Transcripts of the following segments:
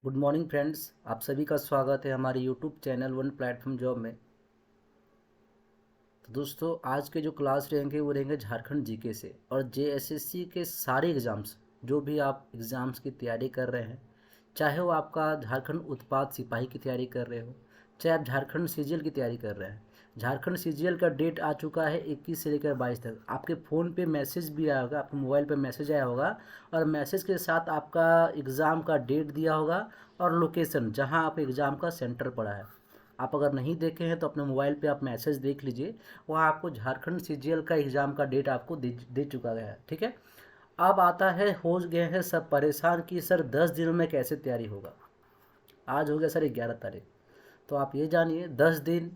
Good morning friends, आप सभी का स्वागत है हमारे YouTube channel one platform job में। तो दोस्तों, आज के जो क्लास रहेंगे वो रहेंगे झारखंड जीके से और जेएसएससी के सारे एग्ज़ाम्स, जो भी आप एग्ज़ाम्स की तैयारी कर रहे हैं, चाहे वो आपका झारखंड उत्पाद सिपाही की तैयारी कर रहे हो, चाहे आप झारखंड सीजीएल की तैयारी कर रहे हैं। झारखंड सीजीएल का डेट आ चुका है 21 से लेकर 22 तक। आपके फ़ोन पे मैसेज भी आया होगा, आपके मोबाइल पे मैसेज आया होगा और मैसेज के साथ आपका एग्ज़ाम का डेट दिया होगा और लोकेशन जहां आप एग्ज़ाम का सेंटर पड़ा है। आप अगर नहीं देखे हैं तो अपने मोबाइल पे आप मैसेज देख लीजिए, वहाँ आपको झारखंड सीजीएल का एग्ज़ाम का डेट आपको दे चुका गया है। ठीक है। अब आता है, हो गए हैं सब परेशान कि सर 10 दिनों में कैसे तैयारी होगा। आज हो गया सर 11 तारीख। तो आप ये जानिए 10 दिन,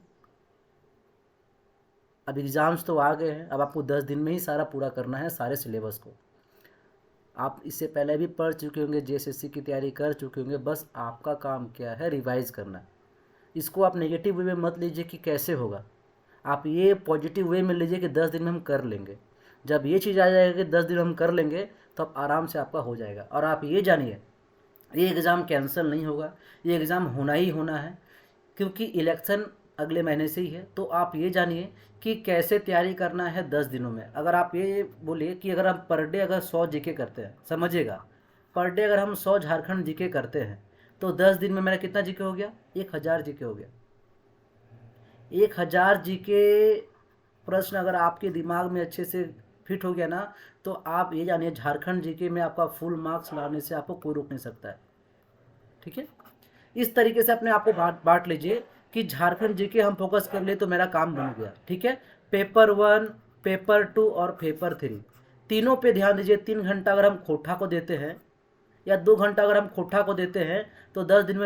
अब एग्ज़ाम्स तो आ गए हैं, अब आपको 10 दिन में ही सारा पूरा करना है सारे सिलेबस को। आप इससे पहले भी पढ़ चुके होंगे, जेएसएससी की तैयारी कर चुके होंगे, बस आपका काम क्या है, रिवाइज़ करना। इसको आप नेगेटिव वे में मत लीजिए कि कैसे होगा, आप ये पॉजिटिव वे में लीजिए कि 10 दिन में हम कर लेंगे। जब ये चीज़ आ जाएगा कि 10 दिन में हम कर लेंगे, तो आप आराम से आपका हो जाएगा। और आप ये जानिए, ये एग्ज़ाम कैंसिल नहीं होगा, ये एग्ज़ाम होना ही होना है, क्योंकि इलेक्शन अगले महीने से ही है। तो आप ये जानिए कि कैसे तैयारी करना है 10 दिनों में। अगर आप ये बोलिए कि अगर हम पर डे अगर 100 जीके करते हैं, समझिएगा, पर डे अगर हम 100 झारखंड जीके करते हैं तो 10 दिन में मेरा कितना जीके हो गया, 1000 जीके हो गया। 1000 जीके प्रश्न अगर आपके दिमाग में अच्छे से फिट हो गया ना, तो आप ये जानिए झारखंड जीके में आपका फुल मार्क्स लाने से आपको कोई रोक नहीं सकता है। ठीक है। इस तरीके से अपने आप को बांट लीजिए कि झारखंड जीके हम फोकस कर ले तो मेरा काम बन गया। ठीक है। पेपर 1, पेपर 2 और पेपर 3, तीनों पे ध्यान दीजिए। 3 घंटा अगर हम खोटा को देते हैं या 2 घंटा अगर हम खोटा को देते हैं, तो 10 दिन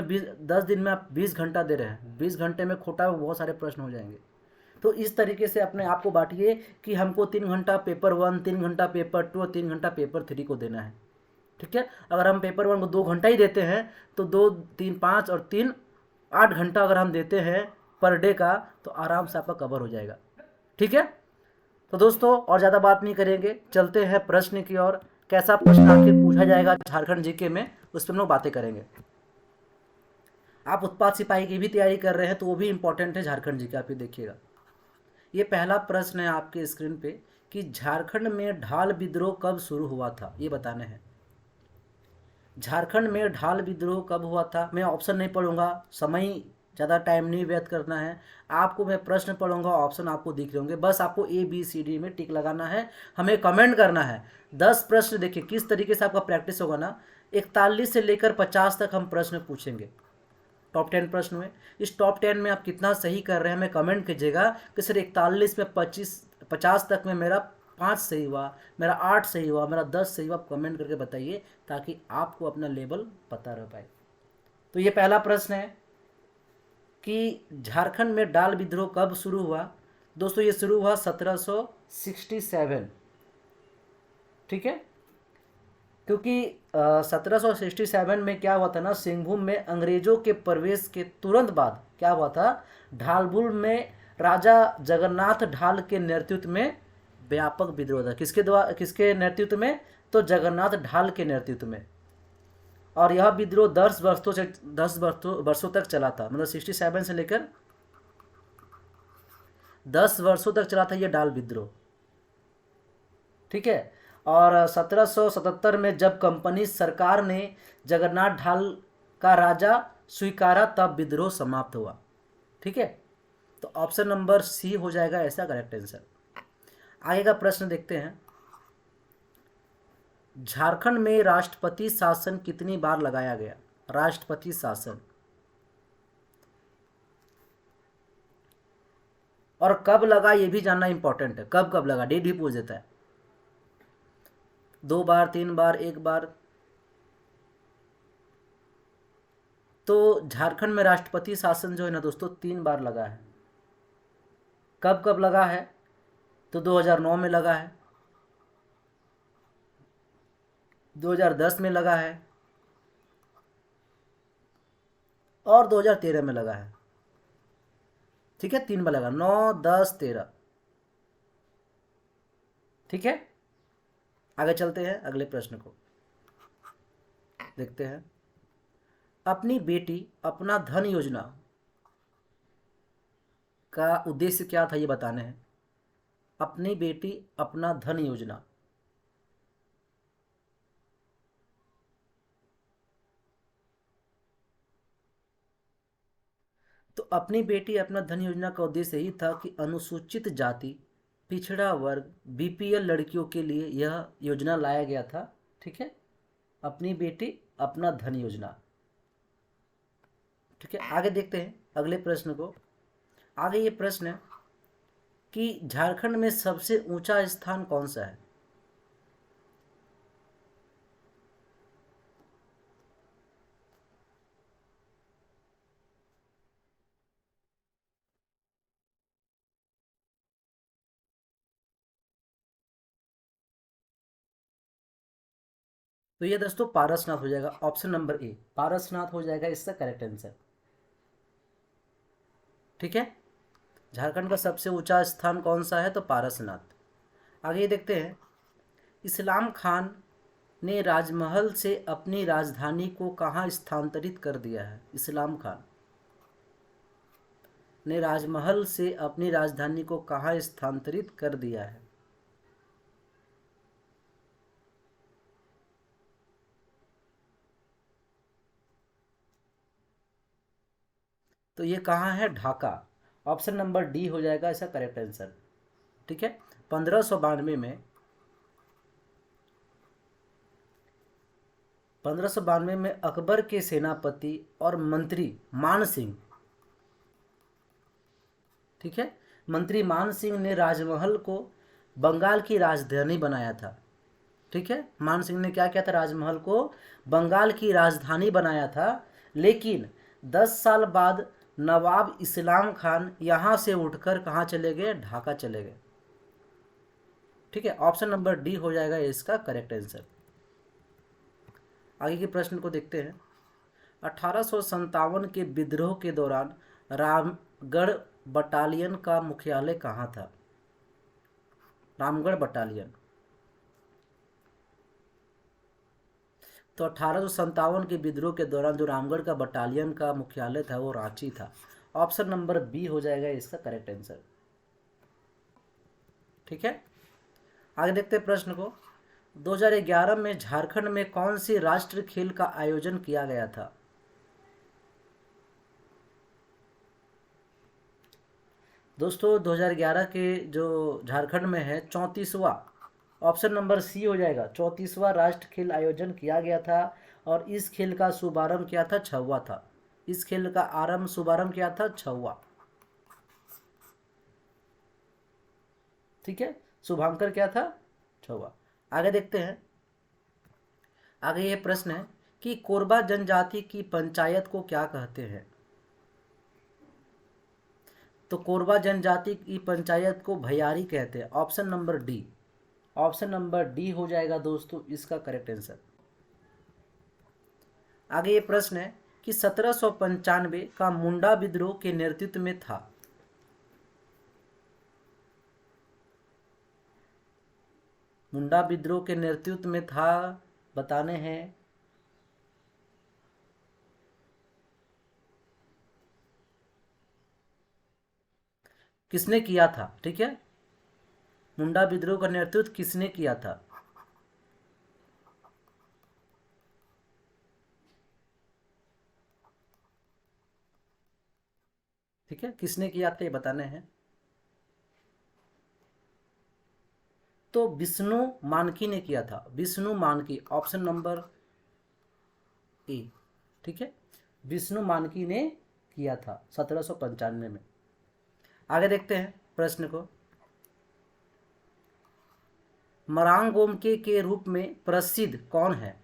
में आप 20 घंटा दे रहे हैं। 20 घंटे में खोटा में बहुत सारे प्रश्न हो जाएंगे। तो इस तरीके से अपने आप को बांटिए कि हमको 3 घंटा पेपर 1, 3 घंटा पेपर 2 और 3 घंटा पेपर 3 को देना है। ठीक है। अगर हम पेपर 1 को 2 घंटा ही देते हैं, तो 2, 3, 5 और 3, 8 घंटा अगर हम देते हैं पर डे का, तो आराम से आपका कवर हो जाएगा। ठीक है। तो दोस्तों, और ज़्यादा बात नहीं करेंगे, चलते हैं प्रश्न की ओर। कैसा प्रश्न आखिर पूछा जाएगा झारखंड जीके में, उस पर हम लोग बातें करेंगे। आप उत्पाद सिपाही की भी तैयारी कर रहे हैं तो वो भी इंपॉर्टेंट है झारखंड जीके, आप ये देखिएगा। ये पहला प्रश्न है आपके स्क्रीन पे कि झारखंड में ढाल विद्रोह कब शुरू हुआ था, ये बताने हैं। झारखंड में ढाल विद्रोह कब हुआ था, मैं ऑप्शन नहीं पढ़ूंगा, समय ज़्यादा टाइम नहीं व्यर्थ करना है। आपको मैं प्रश्न पढ़ूंगा, ऑप्शन आपको दिख रहे होंगे, बस आपको ABCD में टिक लगाना है, हमें कमेंट करना है। 10 प्रश्न, देखिए किस तरीके से आपका प्रैक्टिस होगा ना। 41 से लेकर 50 तक हम प्रश्न पूछेंगे। टॉप 10 प्रश्न हुए। इस टॉप 10 में आप कितना सही कर रहे हैं हमें कमेंट कीजिएगा कि सर 41 में 50 तक में मेरा 5 सही हुआ, मेरा 8 सही हुआ, मेरा 10 सही हुआ। आप कमेंट करके बताइए ताकि आपको अपना लेवल पता रह पाए। तो ये पहला प्रश्न है कि झारखंड में डाल विद्रोह कब शुरू हुआ। दोस्तों, ये शुरू हुआ 1767। ठीक है। क्योंकि 1767 में क्या हुआ था ना, सिंहभूम में अंग्रेजों के प्रवेश के तुरंत बाद क्या हुआ था, ढालपुर में राजा जगन्नाथ ढाल के नेतृत्व में व्यापक विद्रोह था। किसके नेतृत्व में, तो जगन्नाथ ढाल के नेतृत्व में। और यह विद्रोह 10 वर्षों तक चला था, मतलब 67 से लेकर 10 वर्षों तक चला था यह डाल विद्रोह। ठीक है। और 1777 में जब कंपनी सरकार ने जगन्नाथ ढाल का राजा स्वीकारा, तब विद्रोह समाप्त हुआ। ठीक है। तो ऑप्शन नंबर सी हो जाएगा ऐसा करेक्ट आंसर। आगे का प्रश्न देखते हैं। झारखंड में राष्ट्रपति शासन कितनी बार लगाया गया, राष्ट्रपति शासन, और कब लगा ये भी जानना इंपॉर्टेंट है। कब कब लगा, डेट भी पूछ देता है। 2 बार, 3 बार, 1 बार। तो झारखंड में राष्ट्रपति शासन जो है ना दोस्तों, 3 बार लगा है। कब कब लगा है, तो 2009 में लगा है, 2010 में लगा है और 2013 में लगा है। ठीक है, 3 बार लगा, 9, 10, 13। ठीक है। आगे चलते हैं, अगले प्रश्न को देखते हैं। अपनी बेटी अपना धन योजना का उद्देश्य क्या था ये बताने हैं। अपनी बेटी अपना धन योजना। तो अपनी बेटी अपना धन योजना का उद्देश्य यही था कि अनुसूचित जाति, पिछड़ा वर्ग, बीपीएल लड़कियों के लिए यह योजना लाया गया था। ठीक है, अपनी बेटी अपना धन योजना। ठीक है, आगे देखते हैं अगले प्रश्न को। आगे ये प्रश्न है कि झारखंड में सबसे ऊंचा स्थान कौन सा है। तो ये दोस्तों पारसनाथ हो जाएगा, ऑप्शन नंबर ए पारसनाथ हो जाएगा इसका करेक्ट आंसर। ठीक है, झारखंड का सबसे ऊंचा स्थान कौन सा है, तो पारसनाथ। आगे ये देखते हैं, इस्लाम खान ने राजमहल से अपनी राजधानी को कहाँ स्थानांतरित कर दिया है। इस्लाम खान ने राजमहल से अपनी राजधानी को कहाँ स्थानांतरित कर दिया है। तो ये कहाँ है, ढाका। ऑप्शन नंबर डी हो जाएगा इसका करेक्ट आंसर। ठीक है, 1592 में अकबर के सेनापति और मंत्री मान सिंह, ठीक है, मंत्री मान सिंह ने राजमहल को बंगाल की राजधानी बनाया था। ठीक है, मान सिंह ने क्या किया था, राजमहल को बंगाल की राजधानी बनाया था। लेकिन 10 साल बाद नवाब इस्लाम खान यहाँ से उठकर कहाँ चले गए, ढाका चले गए। ठीक है, ऑप्शन नंबर डी हो जाएगा इसका करेक्ट आंसर। आगे के प्रश्न को देखते हैं। 1857 के विद्रोह के दौरान रामगढ़ बटालियन का मुख्यालय कहाँ था। रामगढ़ बटालियन। तो 1857 के विद्रोह के दौरान जो रामगढ़ का बटालियन का मुख्यालय था वो रांची था। ऑप्शन नंबर बी हो जाएगा इसका करेक्ट आंसर। ठीक है, आगे देखते हैं प्रश्न को। 2011 में झारखंड में कौन सी राष्ट्रीय खेल का आयोजन किया गया था। दोस्तों 2011 के जो झारखंड में है 34वां, ऑप्शन नंबर सी हो जाएगा, 34वां राष्ट्र खेल आयोजन किया गया था। और इस खेल का शुभारंभ किया था, छवा था। इस खेल का आरंभ शुभारंभ किया था छवा। ठीक है, शुभांकर क्या था, छवा। आगे देखते हैं। आगे ये प्रश्न है कि कोरबा जनजाति की पंचायत को क्या कहते हैं। तो कोरबा जनजाति की पंचायत को भैयारी कहते हैं। Option number D, option number D हो जाएगा दोस्तों इसका करेक्ट आंसर। आगे ये प्रश्न है कि 1795 का मुंडा विद्रोह के नेतृत्व में था। मुंडा विद्रोह के नेतृत्व में था, बताने हैं। किसने किया था, ठीक है, मुंडा विद्रोह का नेतृत्व किसने किया था। ठीक है, किसने किया था ये बताने हैं। तो विष्णु मानकी ने किया था, विष्णु मानकी, ऑप्शन नंबर ए। ठीक है, विष्णु मानकी ने किया था 1795 में। आगे देखते हैं प्रश्न को। मरांग गोमके के रूप में प्रसिद्ध कौन है।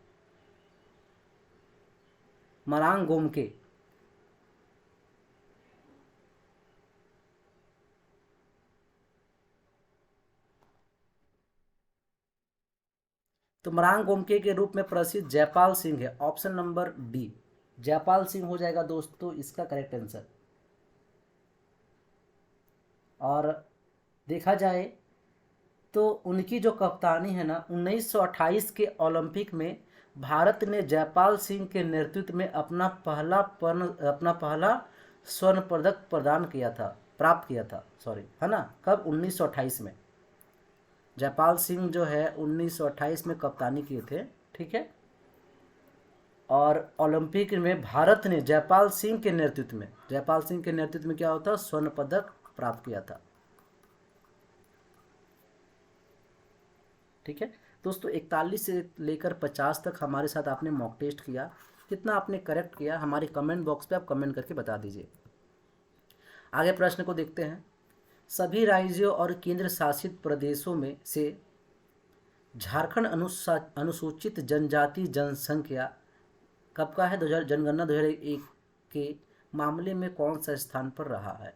मरांग गोमके। तो मरांग गोमके के रूप में प्रसिद्ध जयपाल सिंह है। Option number D, Jaipal Singh हो जाएगा दोस्तों इसका करेक्ट आंसर। और देखा जाए तो उनकी जो कप्तानी है ना, 1928 के ओलंपिक में भारत ने जयपाल सिंह के नेतृत्व में अपना पहला स्वर्ण पदक प्राप्त किया था, सॉरी, है ना, कब? 1928 में। जयपाल सिंह जो है 1928 में कप्तानी किए थे, ठीक है। और ओलंपिक में भारत ने जयपाल सिंह के नेतृत्व में क्या होता? स्वर्ण पदक प्राप्त किया था, ठीक है। दोस्तों 41 से लेकर 50 तक हमारे साथ आपने मॉक टेस्ट किया, कितना आपने करेक्ट किया हमारे कमेंट बॉक्स पे आप कमेंट करके बता दीजिए। आगे प्रश्न को देखते हैं। सभी राज्यों और केंद्र शासित प्रदेशों में से झारखंड अनुसूचित जनजाति जनसंख्या कब का है? 2000 जनगणना 2001 के मामले में कौन सा स्थान पर रहा है?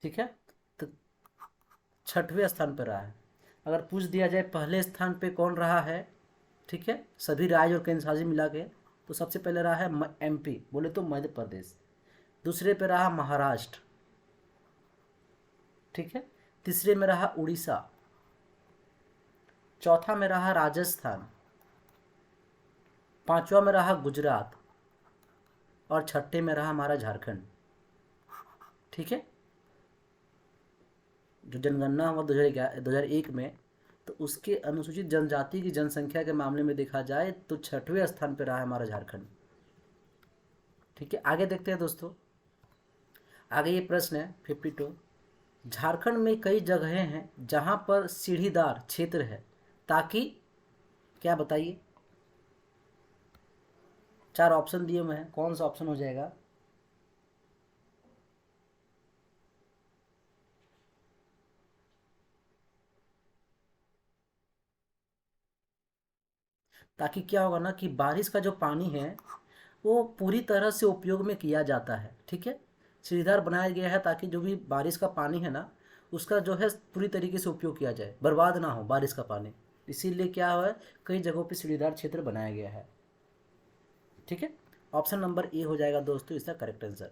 ठीक है, तो 6वें स्थान पर रहा है। अगर पूछ दिया जाए पहले स्थान पे कौन रहा है, ठीक है, सभी राज्य और केंद्र शासित मिला के, तो सबसे पहले रहा है एमपी, बोले तो मध्य प्रदेश। दूसरे पे रहा महाराष्ट्र, ठीक है। तीसरे में रहा उड़ीसा। चौथा में रहा राजस्थान। पांचवा में रहा गुजरात। और छठे में रहा हमारा झारखंड, ठीक है। जो जनगणना हुआ 2001 में, तो उसके अनुसूचित जनजाति की जनसंख्या के मामले में देखा जाए तो 6वें स्थान पर रहा है हमारा झारखंड, ठीक है। आगे देखते हैं दोस्तों। आगे ये प्रश्न है 52। झारखंड में कई जगहें हैं जहां पर सीढ़ीदार क्षेत्र है, ताकि क्या बताइए? 4 ऑप्शन दिए हुए हैं, कौन सा ऑप्शन हो जाएगा? ताकि क्या होगा ना कि बारिश का जो पानी है वो पूरी तरह से उपयोग में किया जाता है, ठीक है। सीढ़ीदार बनाया गया है ताकि जो भी बारिश का पानी है ना, उसका जो है पूरी तरीके से उपयोग किया जाए, बर्बाद ना हो बारिश का पानी। इसीलिए क्या है, कई जगहों पे सीढ़ीदार क्षेत्र बनाया गया है, ठीक है। ऑप्शन नंबर ए हो जाएगा दोस्तों इसका करेक्ट आंसर।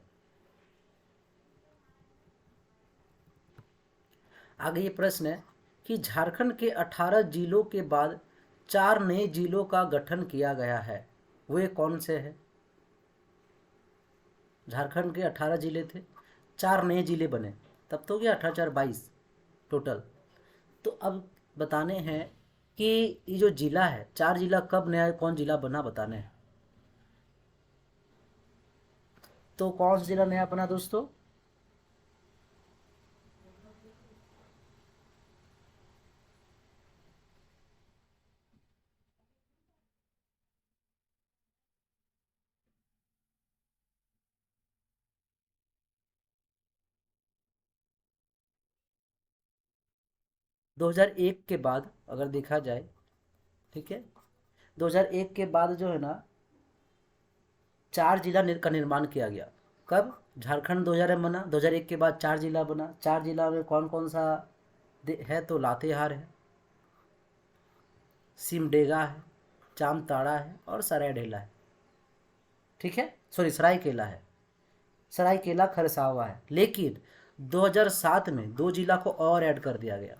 आगे ये प्रश्न है कि झारखंड के 18 जिलों के बाद 4 नए जिलों का गठन किया गया है, वे कौन से हैं? झारखंड के 18 जिले थे, 4 नए जिले बने, तब तो गया 18 4 22 टोटल। तो अब बताने हैं कि ये जो जिला है, 4 जिला कब नया कौन जिला बना, बताने हैं। तो कौन सा जिला नया बना दोस्तों? 2001 के बाद अगर देखा जाए, ठीक है, 2001 के बाद जो है ना 4 जिला का निर्माण किया गया। कब? झारखंड 2000 में बना, 2001 के बाद 4 जिला बना। 4 जिला में कौन कौन सा है? तो लातेहार है, सिमडेगा है, जामताड़ा है और सरायढेला है, ठीक है। सॉरी, सरायकेला है, सरायकेला खरसावा है। लेकिन 2007 में 2 जिला को और ऐड कर दिया गया,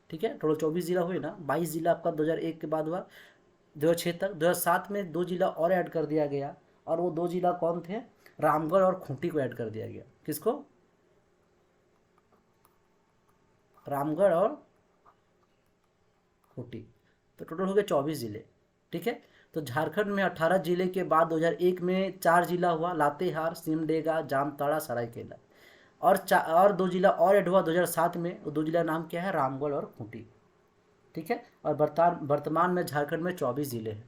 ठीक है। टोटल 24 जिला हुए ना, 22 जिला आपका 2001 के बाद हुआ 2006 तक। 2007 में 2 जिला और ऐड कर दिया गया, और वो 2 जिला कौन थे? रामगढ़ और खूंटी को ऐड कर दिया गया। किसको? रामगढ़ और खूंटी। तो टोटल हो गए 24 जिले, ठीक है। तो झारखंड में 18 जिले के बाद 2001 में 4 जिला हुआ, लातेहार, सिमडेगा, जामताड़ा, सरायकेला। और 2 जिला और ऐड हुआ 2007 में, वो 2 जिला नाम क्या है? रामगढ़ और खूंटी, ठीक है। और वर्तमान में झारखंड में 24 जिले हैं।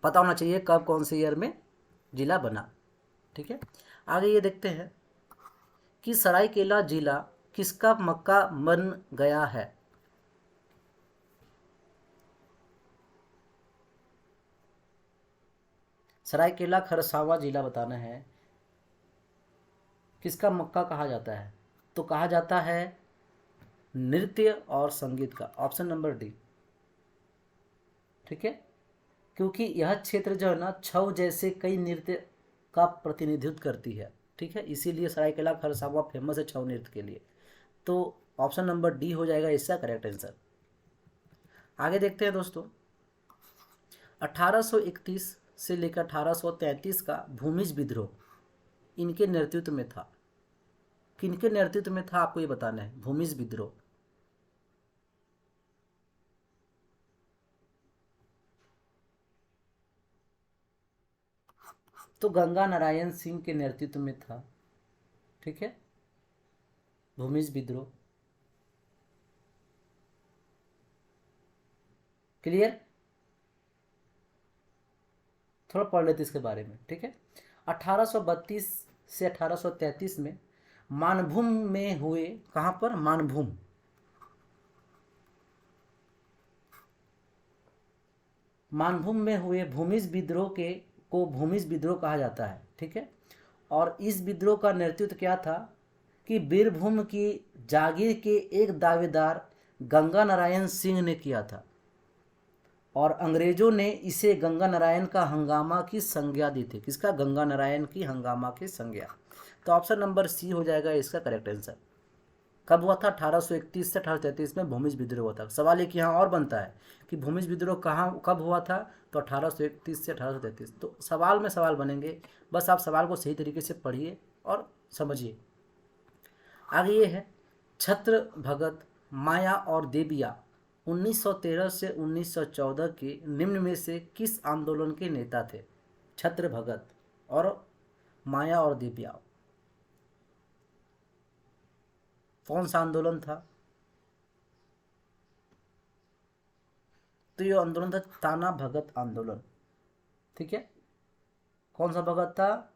पता होना चाहिए कब कौन से ईयर में जिला बना, ठीक है। आगे ये देखते हैं कि सरायकेला जिला किसका मक्का बन गया है? सरायकेला खरसावा जिला बताना है, किसका मक्का कहा जाता है? तो कहा जाता है नृत्य और संगीत का। ऑप्शन नंबर डी, ठीक है। क्योंकि यह क्षेत्र जो है ना छऊ जैसे कई नृत्य का प्रतिनिधित्व करती है। ठीक है, इसीलिए सरायकेला खरसावां फेमस है छऊ नृत्य के लिए। तो ऑप्शन नंबर डी हो जाएगा इसका करेक्ट आंसर। आगे देखते हैं दोस्तों, 1831 से लेकर 1833 का भूमिज विद्रोह इनके नेतृत्व में था। किनके नेतृत्व में था आपको ये बताना है, भूमिज विद्रोह। तो गंगा नारायण सिंह के नेतृत्व में था। ठीक है, भूमिज विद्रोह। क्लियर, थोड़ा पढ़ लेते इसके बारे में। ठीक है, 1832 से 1833 में मानभूम में हुए, कहाँ पर, मानभूम, मानभूम में हुए भूमिज विद्रोह के को भूमिज विद्रोह कहा जाता है। ठीक है, और इस विद्रोह का नेतृत्व क्या था कि बीरभूम की जागीर के एक दावेदार गंगा नारायण सिंह ने किया था, और अंग्रेजों ने इसे गंगा नारायण का हंगामा की संज्ञा दी थी। किसका, गंगा नारायण की हंगामा की संज्ञा। तो ऑप्शन नंबर सी हो जाएगा इसका करेक्ट आंसर। कब हुआ था, 1831 से 1833 में भूमिज विद्रोह हुआ था। सवाल एक यहाँ और बनता है कि भूमिज विद्रोह कहाँ कब हुआ था, तो 1831 से 1833। तो सवाल में सवाल बनेंगे, बस आप सवाल को सही तरीके से पढ़िए और समझिए। आगे ये है, छत्र भगत, माया और देबिया 1913 से 1914 के निम्न में से किस आंदोलन के नेता थे। छत्र भगत और माया और देबिया, कौन सा आंदोलन था। तो ये आंदोलन था ताना भगत आंदोलन। ठीक है, कौन सा भगत था,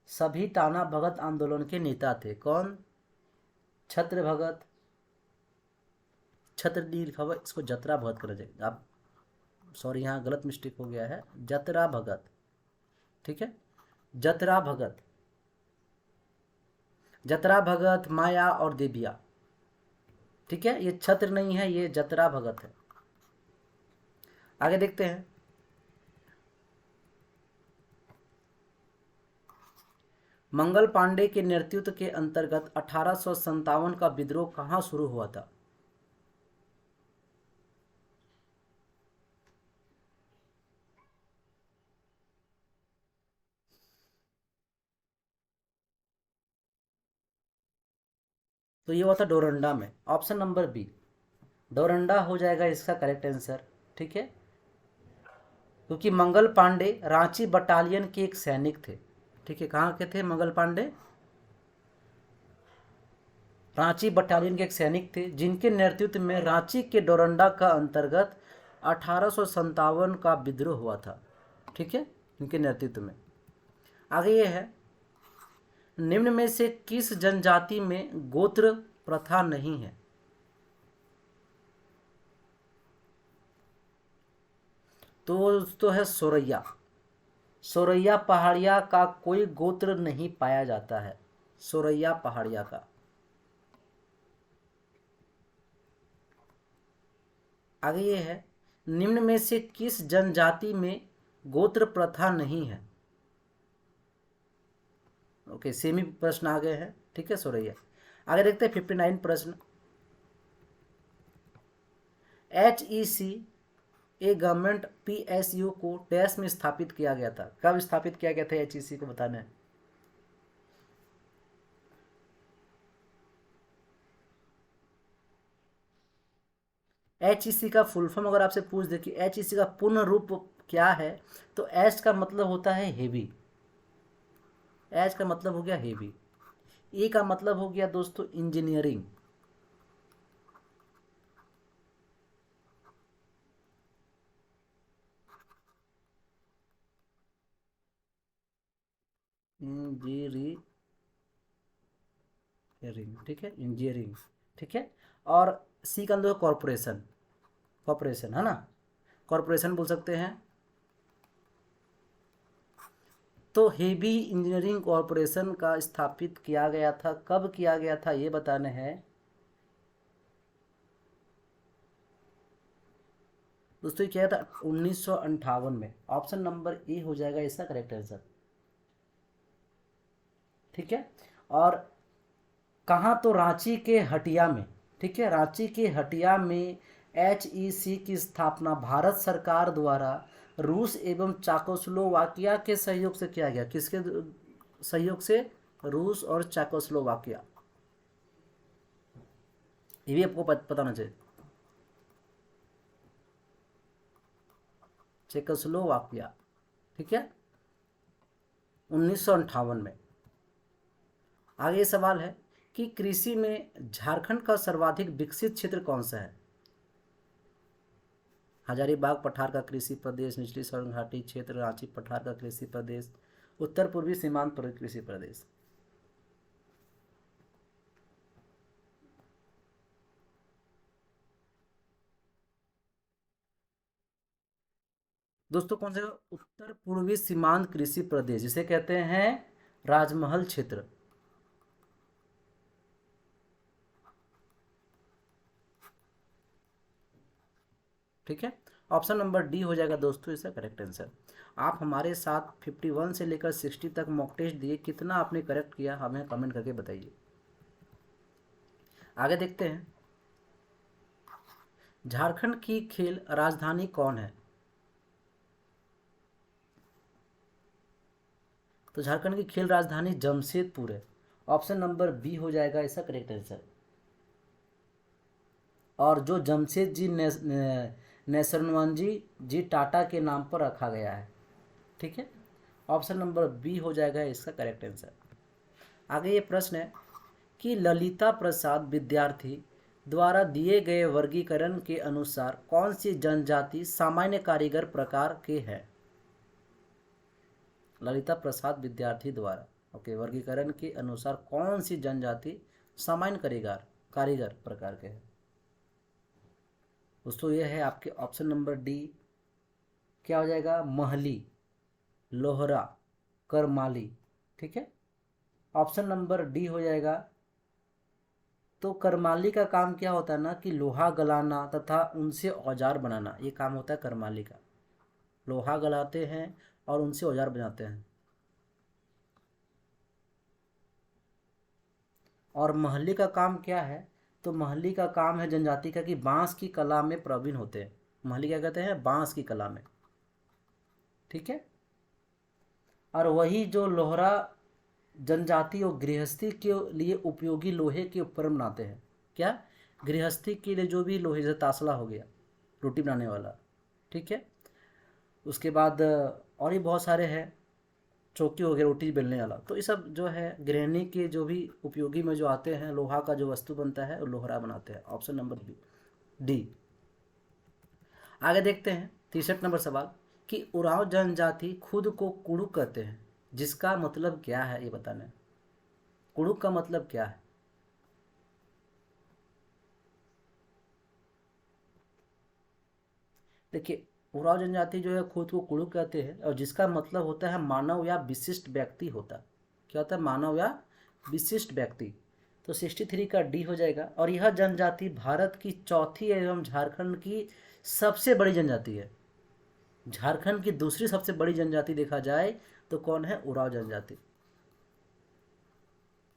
सभी टाना भगत आंदोलन के नेता थे। कौन, छत्र भगत, छत्र नहीं लिखा हुआ, इसको जतरा भगत कर जाएगा आप, सॉरी यहाँ गलत मिस्टेक हो गया है, जतरा भगत। ठीक है, जतरा भगत, जतरा भगत, माया और देबिया। ठीक है, ये छत्र नहीं है, ये जतरा भगत है। आगे देखते हैं, मंगल पांडे के नेतृत्व के अंतर्गत 1857 का विद्रोह कहाँ शुरू हुआ था। तो ये हुआ था डोरंडा में। ऑप्शन नंबर बी, डोरंडा हो जाएगा इसका करेक्ट आंसर। ठीक है, क्योंकि मंगल पांडे रांची बटालियन के एक सैनिक थे। ठीक है, कहाँ के थे मंगल पांडे, रांची बटालियन के एक सैनिक थे, जिनके नेतृत्व में रांची के डोरंडा का अंतर्गत 1857 का विद्रोह हुआ था। ठीक है, इनके नेतृत्व में। आगे ये है, निम्न में से किस जनजाति में गोत्र प्रथा नहीं है। तो है सोरैया। सोरैया पहाड़िया का कोई गोत्र नहीं पाया जाता है, सोरैया पहाड़िया का। आगे ये है, निम्न में से किस जनजाति में गोत्र प्रथा नहीं है। ओके, सेमी प्रश्न आ गए हैं। ठीक है, सोरैया। आगे देखते हैं 59 प्रश्न। HEC ए गवर्नमेंट PSU को डैश में स्थापित किया गया था। कब स्थापित किया गया था HEC को, बताना है। HEC का फुल फॉर्म अगर आपसे पूछ दे कि HEC का पूर्ण रूप क्या है, तो एच का मतलब होता है हेवी। एच का मतलब हो गया हेवी। ए का मतलब हो गया दोस्तों इंजीनियरिंग। इंजीनियरिंग, ठीक है, इंजीनियरिंग। ठीक है, और सी का मतलब कॉरपोरेशन, कॉरपोरेशन है ना, कॉरपोरेशन बोल सकते हैं। तो हेवी इंजीनियरिंग कॉरपोरेशन का स्थापित किया गया था, कब किया गया था ये बताने हैं। दोस्तों ये क्या था 1958 में। ऑप्शन नंबर ए हो जाएगा इसका करेक्ट आंसर। ठीक है। और कहाँ, तो रांची के हटिया में। ठीक है, रांची के हटिया में HEC की स्थापना भारत सरकार द्वारा रूस एवं चाकोस्लोवाकिया के सहयोग से किया गया। किसके सहयोग से? रूस और चाकोस्लोवाकिया। ये भी आपको पता होना चाहिए। चेकोस्लोवाकिया। ठीक है, 1958 में। आगे सवाल है कि कृषि में झारखंड का सर्वाधिक विकसित क्षेत्र कौन सा है? हजारीबाग पठार का कृषि प्रदेश, निचली सरन घाटी क्षेत्र, रांची पठार का कृषि प्रदेश, उत्तर पूर्वी सीमांत पर कृषि प्रदेश। दोस्तों कौन सा? उत्तर पूर्वी सीमांत कृषि प्रदेश, जिसे कहते हैं राजमहल क्षेत्र। ठीक है, ऑप्शन नंबर डी हो जाएगा दोस्तों इसका करेक्ट आंसर। आप हमारे साथ 51 से लेकर 60 तक मॉक टेस्ट दिए, कितना आपने करेक्ट किया हमें कमेंट करके बताइए। आगे देखते हैं, झारखंड की खेल राजधानी कौन है? तो झारखंड की खेल राजधानी जमशेदपुर है। ऑप्शन नंबर बी हो जाएगा इसका करेक्ट आंसर। और जो जमशेद जी नेसरनवांजी जी टाटा के नाम पर रखा गया है। ठीक है, ऑप्शन नंबर बी हो जाएगा इसका करेक्ट आंसर। आगे ये प्रश्न है कि ललिता प्रसाद विद्यार्थी द्वारा दिए गए वर्गीकरण के अनुसार कौन सी जनजाति सामान्य कारीगर प्रकार के है? ललिता प्रसाद विद्यार्थी द्वारा ओके वर्गीकरण के अनुसार कौन सी जनजाति सामान्य कारीगर कारीगर प्रकार के है? दोस्तों ये है आपके ऑप्शन नंबर डी। क्या हो जाएगा? महली, लोहरा, करमाली। ठीक है, ऑप्शन नंबर डी हो जाएगा। तो करमाली का काम क्या होता है ना कि लोहा गलाना तथा उनसे औजार बनाना, ये काम होता है करमाली का। लोहा गलाते हैं और उनसे औजार बनाते हैं। और महली का काम क्या है? तो महली का काम है जनजाति का कि बांस की कला में प्रवीण होते हैं। महली क्या कहते हैं? बांस की कला में। ठीक है, और वही जो लोहरा जनजाति और गृहस्थी के लिए उपयोगी लोहे के उपकरण बनाते हैं। क्या? गृहस्थी के लिए जो भी लोहे, जैसे तासला हो गया रोटी बनाने वाला। ठीक है, उसके बाद और भी बहुत सारे हैं, चौकी हो गया रोटी बेलने वाला। तो ये सब जो है गृहिणी के जो भी उपयोगी में जो आते हैं, लोहा का जो वस्तु बनता है वो लोहरा बनाते हैं। Option number B D. आगे देखते हैं 63 नंबर सवाल कि उरांव जनजाति खुद को कुड़ुक कहते हैं, जिसका मतलब क्या है ये बताना है। कुड़ुक का मतलब क्या है? देखिए, उरांव जनजाति जो है खुद को कुड़ुक कहते हैं, और जिसका मतलब होता है मानव या विशिष्ट व्यक्ति होता है। क्या होता है? मानव या विशिष्ट व्यक्ति। तो 63 का डी हो जाएगा। और यह जनजाति भारत की चौथी एवं झारखंड की सबसे बड़ी जनजाति है। झारखंड की दूसरी सबसे बड़ी जनजाति देखा जाए तो कौन है? उरांव जनजाति।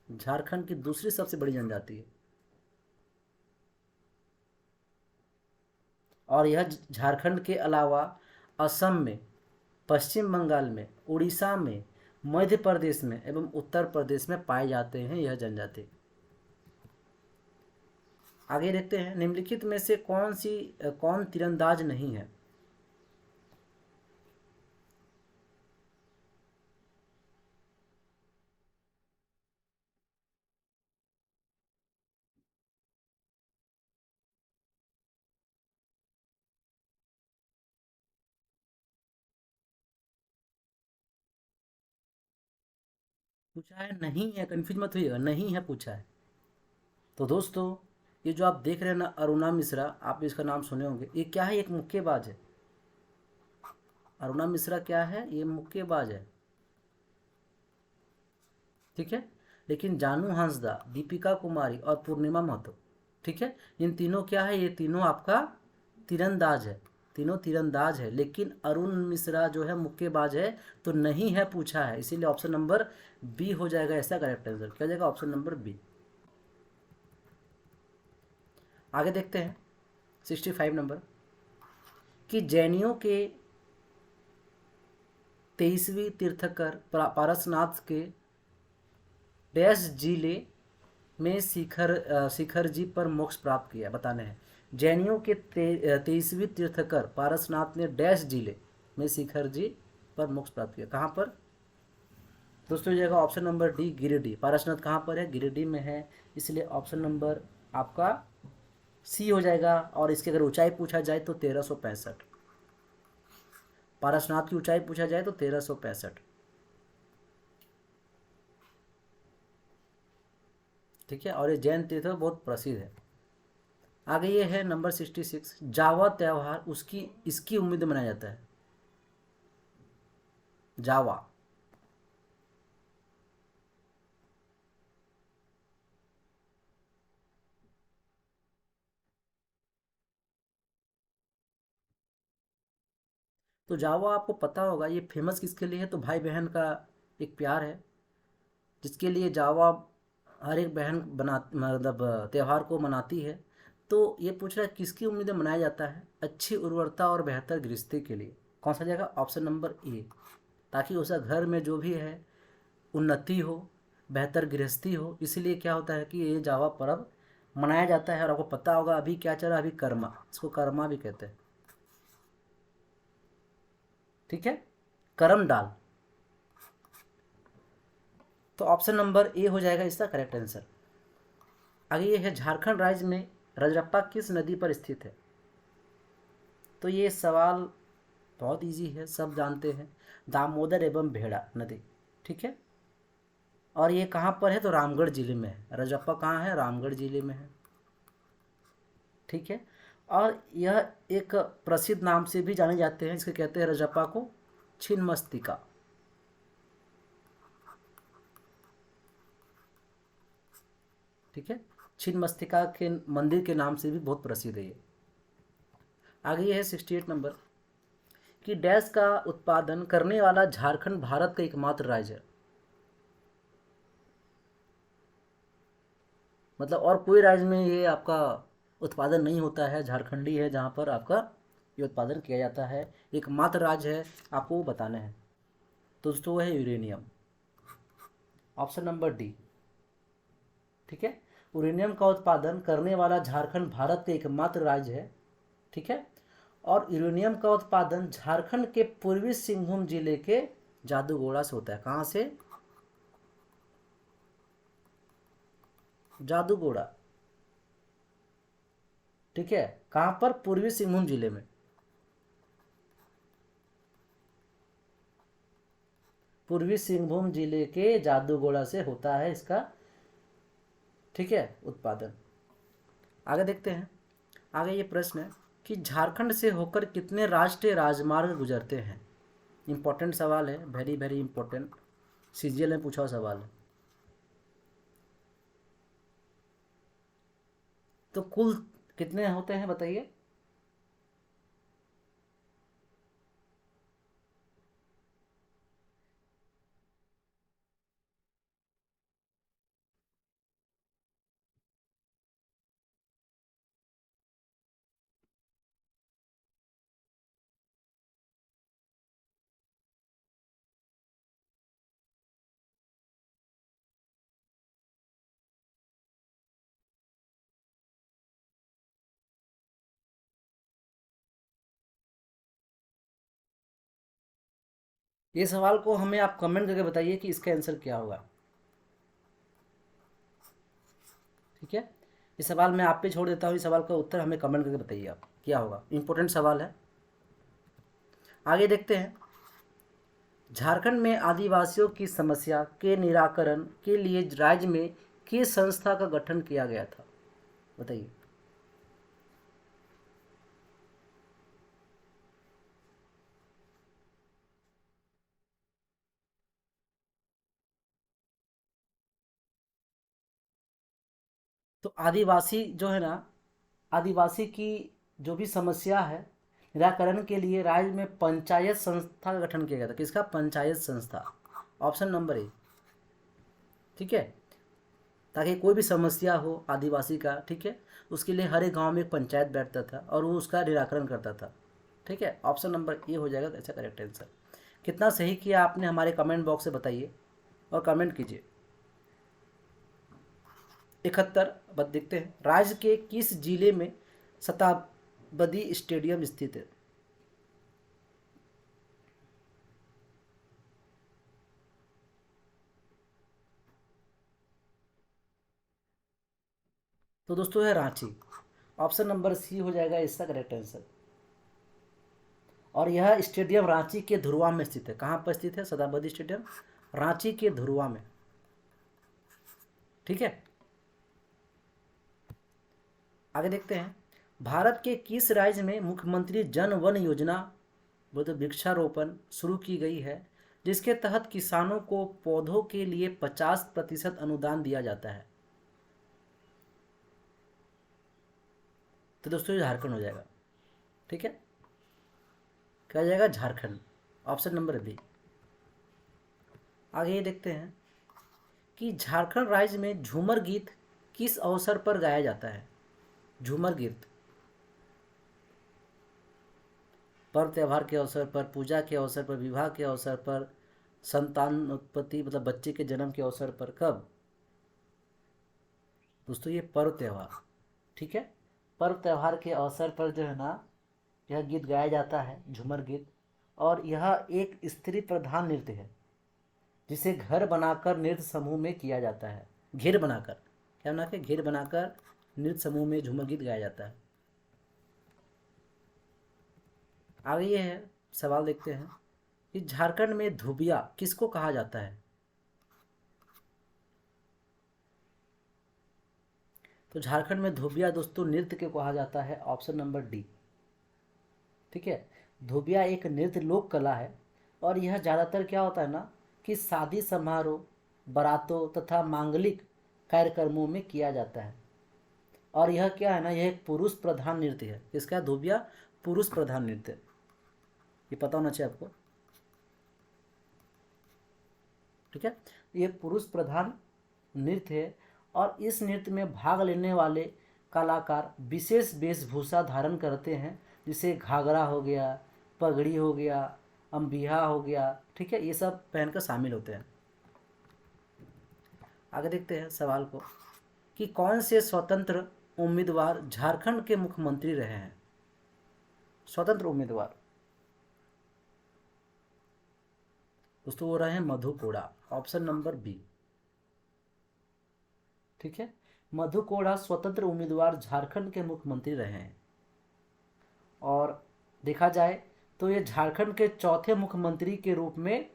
झारखंड की दूसरी सबसे बड़ी जनजाति है। और यह झारखंड के अलावा असम में, पश्चिम बंगाल में, उड़ीसा में, मध्य प्रदेश में एवं उत्तर प्रदेश में पाए जाते हैं यह जनजाति। आगे देखते हैं, निम्नलिखित में से कौन तीरंदाज नहीं है? पूछा है नहीं है, कंफ्यूज मत होइएगा, नहीं है पूछा है। तो दोस्तों ये जो आप देख रहे हैं ना अरुणा मिश्रा, आप इसका नाम सुने होंगे। ये क्या है? एक मुक्केबाज है। अरुणा मिश्रा क्या है? ये मुक्केबाज है। ठीक है, लेकिन जानू हांसदा, दीपिका कुमारी और पूर्णिमा महतो, ठीक है, इन तीनों क्या है? ये तीनों आपका तीरंदाज है। तीनों तीरंदाज है, लेकिन अरुण मिश्रा जो है मुक्केबाज है, तो नहीं है पूछा है, इसीलिए ऑप्शन नंबर बी हो जाएगा ऐसा करेक्ट आंसर। क्या हो जाएगा? Option number B. आगे देखते हैं 65 नंबर, कि जैनियों के 23वीं तीर्थकर पारसनाथ के डैश जिले में शिखर जी पर मोक्ष प्राप्त किया, बताने हैं। जैनियों के 23वीं तीर्थकर पारसनाथ ने डैश जिले में शिखर जी पर मोक्ष प्राप्त किया, कहाँ पर दोस्तों? ये जगह option number D, Giridih. Parasnath कहाँ पर है? गिरिडीह में है, इसलिए ऑप्शन नंबर आपका सी हो जाएगा। और इसकी अगर ऊंचाई पूछा जाए तो 1365, पारसनाथ की ऊंचाई पूछा जाए तो 1365। ठीक है, और ये जैन तीर्थ बहुत प्रसिद्ध है। आगे ये है नंबर 66, जावा त्यौहार उसकी इसकी उम्मीद में मनाया जाता है। जावा, तो जावा आपको पता होगा ये फेमस किसके लिए है? तो भाई बहन का एक प्यार है, जिसके लिए जावा हर एक बहन बना मतलब त्यौहार को मनाती है। तो ये पूछ रहा है किसकी उम्मीद में मनाया जाता है? अच्छी उर्वरता और बेहतर गृहस्थी के लिए। कौन सा जाएगा? ऑप्शन नंबर ए, ताकि उसका घर में जो भी है उन्नति हो, बेहतर गृहस्थी हो, इसलिए क्या होता है कि ये जावा पर्व मनाया जाता है। और आपको पता होगा अभी क्या चल रहा है? अभी कर्मा, इसको कर्मा भी कहते हैं। ठीक है, करम डाल। तो ऑप्शन नंबर ए हो जाएगा इसका करेक्ट आंसर। आगे ये है, झारखंड राज्य में रजरप्पा किस नदी पर स्थित है? तो ये सवाल बहुत इजी है, सब जानते हैं, दामोदर एवं भेड़ा नदी। ठीक है, और ये कहाँ पर है? तो रामगढ़ जिले में है। रजरप्पा कहाँ है? रामगढ़ जिले में है। ठीक है, और यह एक प्रसिद्ध नाम से भी जाने जाते हैं, इसके कहते हैं रजरप्पा को छिन्नमस्तिका। ठीक है, छिन्नमस्तिका के मंदिर के नाम से भी बहुत प्रसिद्ध है ये। आगे ये है 68 नंबर, कि डैश का उत्पादन करने वाला झारखंड भारत का एकमात्र राज्य है। मतलब और कोई राज्य में ये आपका उत्पादन नहीं होता है, झारखंडी है जहाँ पर आपका ये उत्पादन किया जाता है, एकमात्र राज्य है, आपको वो बताना है। तो दोस्तों वो है यूरेनियम, ऑप्शन नंबर डी। ठीक है, यूरेनियम का उत्पादन करने वाला झारखंड भारत का एकमात्र राज्य है। ठीक है, और यूरेनियम का उत्पादन झारखंड के पूर्वी सिंहभूम जिले के जादूगोड़ा से होता है। कहाँ से? जादूगोड़ा। ठीक है, कहाँ पर? पूर्वी सिंहभूम जिले में। पूर्वी सिंहभूम जिले के जादूगोड़ा से होता है इसका, ठीक है, उत्पादन। आगे देखते हैं। आगे ये प्रश्न है कि झारखंड से होकर कितने राष्ट्रीय राजमार्ग गुजरते हैं? इंपॉर्टेंट सवाल है, वेरी वेरी इंपॉर्टेंट, सीजीएल में पूछा हुआ सवाल है। तो कुल कितने होते हैं बताइए? ये सवाल को हमें आप कमेंट करके बताइए कि इसका आंसर क्या होगा। ठीक है, ये सवाल मैं आप पे छोड़ देता हूँ, इस सवाल का उत्तर हमें कमेंट करके बताइए आप क्या होगा, इंपॉर्टेंट सवाल है। आगे देखते हैं। झारखंड में आदिवासियों की समस्या के निराकरण के लिए राज्य में किस संस्था का गठन किया गया था? बताइए। तो आदिवासी जो है ना, आदिवासी की जो भी समस्या है निराकरण के लिए राज्य में पंचायत संस्था का गठन किया गया था। किसका? पंचायत संस्था, ऑप्शन नंबर ए। ठीक है, ताकि कोई भी समस्या हो आदिवासी का, ठीक है, उसके लिए हर एक गांव में एक पंचायत बैठता था और वो उसका निराकरण करता था। ठीक है, ऑप्शन नंबर ए हो जाएगा ऐसा करेक्ट आंसर। कितना सही किया आपने हमारे कमेंट बॉक्स से बताइए और कमेंट कीजिए। 71 बस देखते हैं, राज्य के किस जिले में शताब्दी स्टेडियम स्थित है? तो दोस्तों है रांची, ऑप्शन नंबर सी हो जाएगा इसका करेक्ट आंसर। और यह स्टेडियम रांची के धुरवा में स्थित है। कहाँ पर स्थित है शताब्दी स्टेडियम? रांची के धुरवा में। ठीक है, आगे देखते हैं, भारत के किस राज्य में मुख्यमंत्री जन वन योजना वो तो वृक्षारोपण शुरू की गई है, जिसके तहत किसानों को पौधों के लिए 50% अनुदान दिया जाता है? तो दोस्तों ये झारखंड हो जाएगा। ठीक है, क्या हो जाएगा? Jharkhand, option number B. आगे ये देखते हैं कि झारखंड राज्य में झूमर गीत किस अवसर पर गाया जाता है? झूमर गीत पर्व त्यौहार के अवसर पर, पूजा के अवसर पर, विवाह के अवसर पर, संतान उत्पत्ति मतलब बच्चे के जन्म के अवसर पर। कब दोस्तों? ये पर्व त्यौहार। ठीक है, पर्व त्यौहार के अवसर पर जो है ना यह गीत गाया जाता है, झूमर गीत। और यह एक स्त्री प्रधान नृत्य है जिसे घर बनाकर नृत्य समूह में किया जाता है। घेर बनाकर, क्या बना के? घेर बनाकर नृत्य समूह में झूमर गीत गाया जाता है। आगे ये है सवाल, देखते हैं कि झारखंड में धुबिया किसको कहा जाता है? तो झारखंड में धोबिया दोस्तों नृत्य को कहा जाता है, ऑप्शन नंबर डी। ठीक है, धोबिया एक नृत्य लोक कला है और यह ज़्यादातर क्या होता है ना कि शादी समारोह, बारातों तथा मांगलिक कार्यक्रमों में किया जाता है। और यह क्या है ना, यह एक पुरुष प्रधान नृत्य है। इसका धोबिया पुरुष प्रधान नृत्य, ये पता होना चाहिए आपको। ठीक है, ये पुरुष प्रधान नृत्य है और इस नृत्य में भाग लेने वाले कलाकार विशेष वेशभूषा धारण करते हैं, जिसे घाघरा हो गया, पगड़ी हो गया, अम्बिहा हो गया। ठीक है, ये सब पहनकर शामिल होते हैं। आगे देखते हैं सवाल को कि कौन से स्वतंत्र उम्मीदवार झारखंड के मुख्यमंत्री रहे हैं? स्वतंत्र उम्मीदवार दोस्तों वो रहे हैं Madhu Koda, option number B. ठीक है, मधु कोड़ा स्वतंत्र उम्मीदवार झारखंड के मुख्यमंत्री रहे हैं। और देखा जाए तो ये झारखंड के चौथे मुख्यमंत्री के रूप में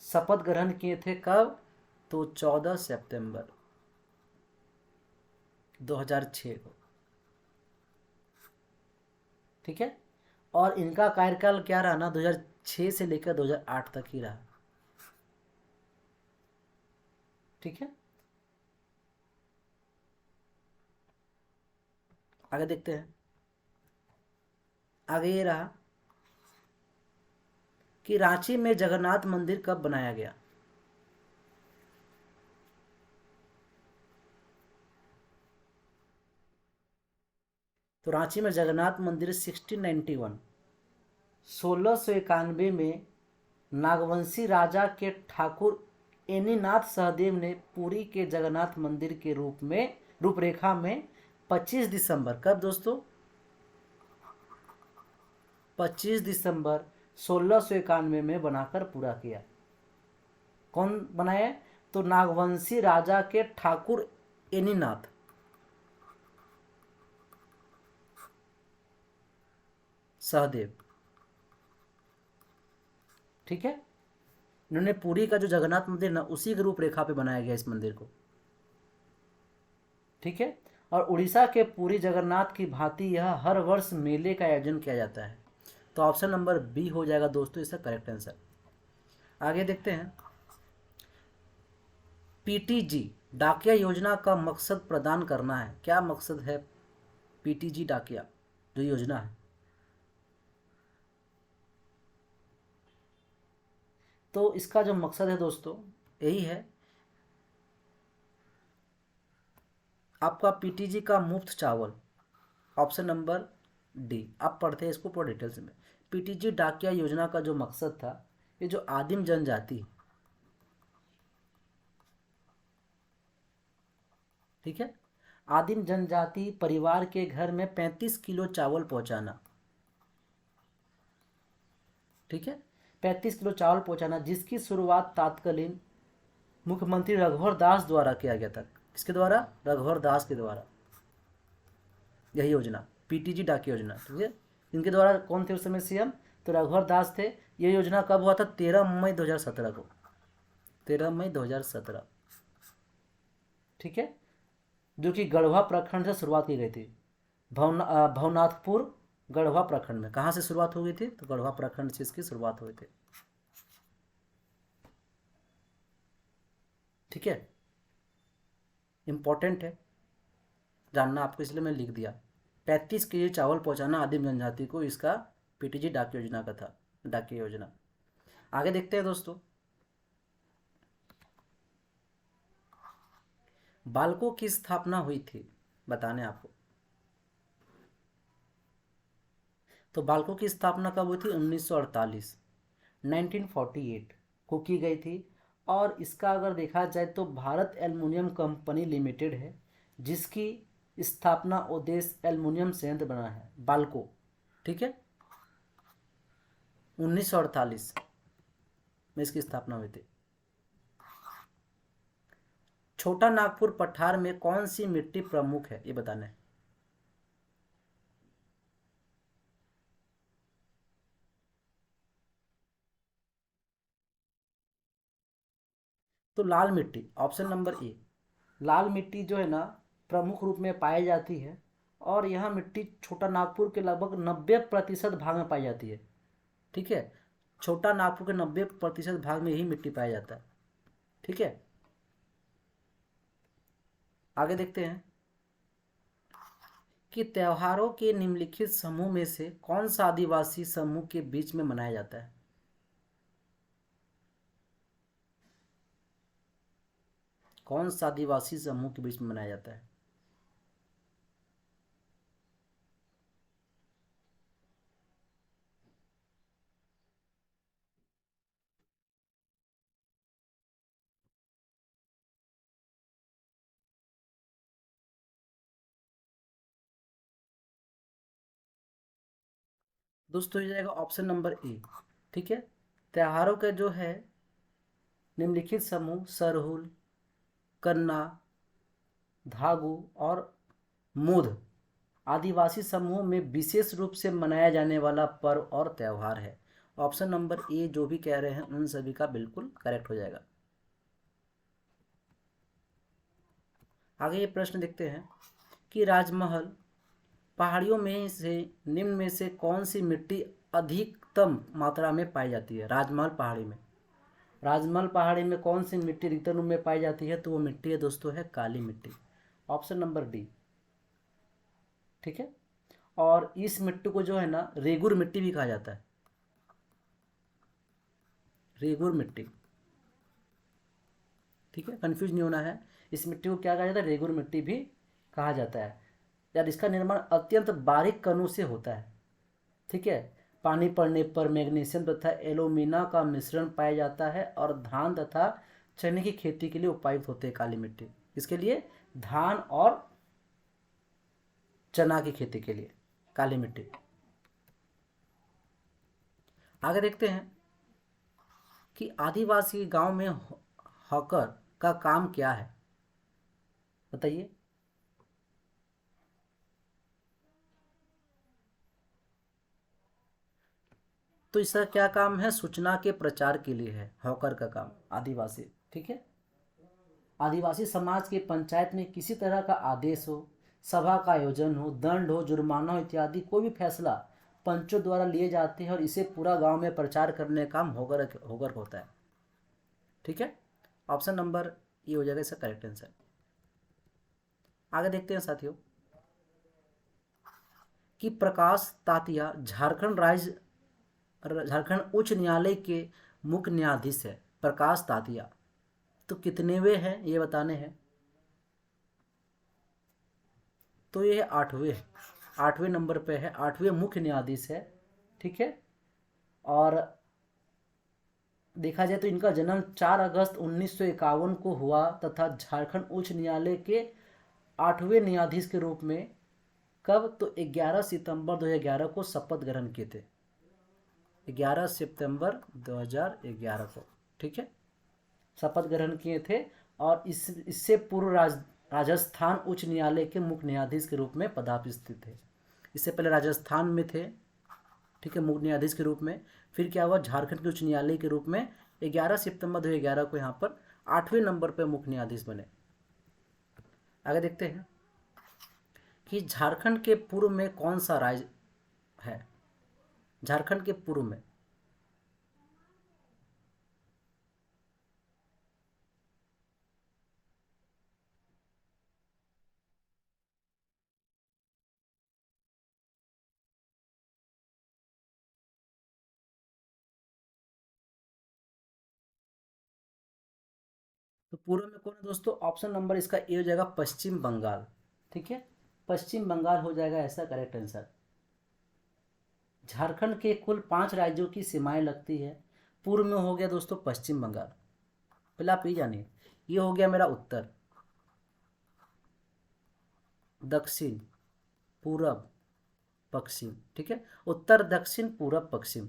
शपथ ग्रहण किए थे। कब? तो 14 सितंबर 2006 को। ठीक है, और इनका कार्यकाल क्या रहा ना, 2006 से लेकर 2008 तक ही रहा। ठीक है, आगे देखते हैं। आगे ये रहा कि रांची में जगन्नाथ मंदिर कब बनाया गया? तो रांची में जगन्नाथ मंदिर 1691 में नागवंशी राजा के ठाकुर एनीनाथ सहदेव ने पुरी के जगन्नाथ मंदिर के रूपरेखा में 25 दिसंबर, कब दोस्तों? 25 दिसंबर 1691 में बनाकर पूरा किया। कौन बनाया? तो नागवंशी राजा के ठाकुर एनीनाथ सहदेव। ठीक है, इन्होंने पुरी का जो जगन्नाथ मंदिर ना उसी के रूपरेखा पे बनाया गया इस मंदिर को। ठीक है, और उड़ीसा के पुरी जगन्नाथ की भांति यह हर वर्ष मेले का आयोजन किया जाता है। तो ऑप्शन नंबर बी हो जाएगा दोस्तों इसका करेक्ट आंसर। आगे देखते हैं, पीटीजी डाकिया योजना का मकसद प्रदान करना है। क्या मकसद है पीटीजी डाकिया जो योजना है? तो इसका जो मकसद है दोस्तों यही है, आपका पीटीजी का मुफ्त चावल। Option number D. आप पढ़ते हैं इसको पूरा डिटेल्स में। पीटीजी डाकिया योजना का जो मकसद था, ये जो आदिम जनजाति, ठीक है, आदिम जनजाति परिवार के घर में 35 किलो चावल पहुंचाना, ठीक है, 35 किलो चावल पहुंचाना, जिसकी शुरुआत तत्कालीन मुख्यमंत्री रघुवर दास द्वारा किया गया था। किसके द्वारा? रघुवर दास के द्वारा यही योजना, पीटीजी डाकिया योजना, ठीक है। इनके द्वारा कौन थे उस समय सीएम? तो रघुवर दास थे। ये योजना कब हुआ था? 13 मई 2017 को, 13 मई 2017, ठीक है, जो कि गढ़वा प्रखंड से शुरुआत की गई थी। भवनाथपुर गढ़वा प्रखंड में। कहाँ से शुरुआत हो गई थी? तो गढ़वा प्रखंड से इसकी शुरुआत हुई थी, ठीक है। इंपॉर्टेंट है जानना आपको, इसलिए मैं लिख दिया। 35 केजी चावल पहुंचाना आदिम जनजाति को, इसका पीटीजी डाक योजना का था, डाकिया योजना। आगे देखते हैं दोस्तों, बालकों की स्थापना हुई थी, बताने आपको। तो बालकों की स्थापना कब हुई थी? 1948, 1948 को की गई थी। और इसका अगर देखा जाए तो भारत एल्युमिनियम कंपनी लिमिटेड है, जिसकी स्थापना उद्देश्य एल्युमिनियम संयंत्र बना है, बालको, ठीक है, 1948 में इसकी स्थापना हुई थी। छोटा नागपुर पठार में कौन सी मिट्टी प्रमुख है, ये बताना है। तो लाल मिट्टी, ऑप्शन नंबर ए, लाल मिट्टी जो है ना प्रमुख रूप में पाई जाती है। और यह मिट्टी छोटा नागपुर के लगभग 90% भाग में पाई जाती है, ठीक है। छोटा नागपुर के 90% भाग में यही मिट्टी पाया जाता है, ठीक है। आगे देखते हैं कि त्योहारों के निम्नलिखित समूह में से कौन सा आदिवासी समूह के बीच में मनाया जाता है? कौन सा आदिवासी समूह के बीच में मनाया जाता है? दोस्तों ये जाएगा ऑप्शन नंबर ए, ठीक है। त्योहारों के जो है निम्नलिखित समूह सरहुल, कन्ना, धागू और मुध आदिवासी समूह में विशेष रूप से मनाया जाने वाला पर्व और त्यौहार है। ऑप्शन नंबर ए जो भी कह रहे हैं उन सभी का बिल्कुल करेक्ट हो जाएगा। आगे ये प्रश्न देखते हैं कि राजमहल पहाड़ियों में से निम्न में से कौन सी मिट्टी अधिकतम मात्रा में पाई जाती है? राजमहल पहाड़ी में, राजमहल पहाड़ी में कौन सी मिट्टी अधिकतर रूप में पाई जाती है? तो वो मिट्टी है दोस्तों है काली मिट्टी, ऑप्शन नंबर डी, ठीक है। और इस मिट्टी को जो है ना रेगुर मिट्टी भी कहा जाता है, रेगुर मिट्टी, ठीक है, कंफ्यूज नहीं होना है। इस मिट्टी को क्या कहा जाता है? रेगुर मिट्टी भी कहा जाता है। यार इसका निर्माण अत्यंत बारीक कणों से होता है, ठीक है। पानी पड़ने पर मैग्नीशियम तथा एल्यूमिना का मिश्रण पाया जाता है और धान तथा चने की खेती के लिए उपयुक्त होते हैं काली मिट्टी। इसके लिए धान और चना की खेती के लिए काली मिट्टी। आगे देखते हैं कि आदिवासी गांव में हॉकर का काम क्या है, बताइए। तो इसका क्या काम है? सूचना के प्रचार के लिए है हॉकर का काम, आदिवासी, ठीक है। आदिवासी समाज के पंचायत में किसी तरह का आदेश हो, सभा का आयोजन हो, दंड हो, जुर्माना हो इत्यादि कोई भी फैसला पंचों द्वारा लिए जाते हैं और इसे पूरा गांव में प्रचार करने का काम होकर होकर होता है, ठीक है। ऑप्शन नंबर ये हो जाएगा इसका करेक्ट आंसर। आगे देखते हैं साथियों कि प्रकाश तातिया झारखंड उच्च न्यायालय के मुख्य न्यायाधीश है प्रकाश तातिया। तो कितनेवे हैं ये बताने हैं। तो ये 8वें, 8वें नंबर पे है, 8वें मुख्य न्यायाधीश है। ठीक है। और देखा जाए तो इनका जन्म 4 अगस्त 1951 को हुआ तथा झारखंड उच्च न्यायालय के 8वें न्यायाधीश के रूप में कब, तो 11 सितंबर 2011 को शपथ ग्रहण किए थे। 11 सितंबर 2011 को, ठीक है, शपथ ग्रहण किए थे। और इससे पूर्व राजस्थान उच्च न्यायालय के मुख्य न्यायाधीश के रूप में पदस्थापित थे। इससे पहले राजस्थान में थे, ठीक है, मुख्य न्यायाधीश के रूप में। फिर क्या हुआ, झारखंड के उच्च न्यायालय के रूप में 11 सितंबर 2011 को यहाँ पर 8वें नंबर पर मुख्य न्यायाधीश बने। आगे देखते हैं कि झारखंड के पूर्व में कौन सा राज्य है। झारखंड के पूर्व में तो पूर्व में कौन है दोस्तों, ऑप्शन नंबर इसका ए हो जाएगा पश्चिम बंगाल। ठीक है, पश्चिम बंगाल हो जाएगा ऐसा करेक्ट आंसर। झारखंड के कुल 5 राज्यों की सीमाएं लगती है। पूर्व में हो गया दोस्तों पश्चिम बंगाल। पहले आप ये जानिए, ये हो गया मेरा उत्तर, दक्षिण, पूरब, पश्चिम। ठीक है, उत्तर, दक्षिण, पूरब, पश्चिम।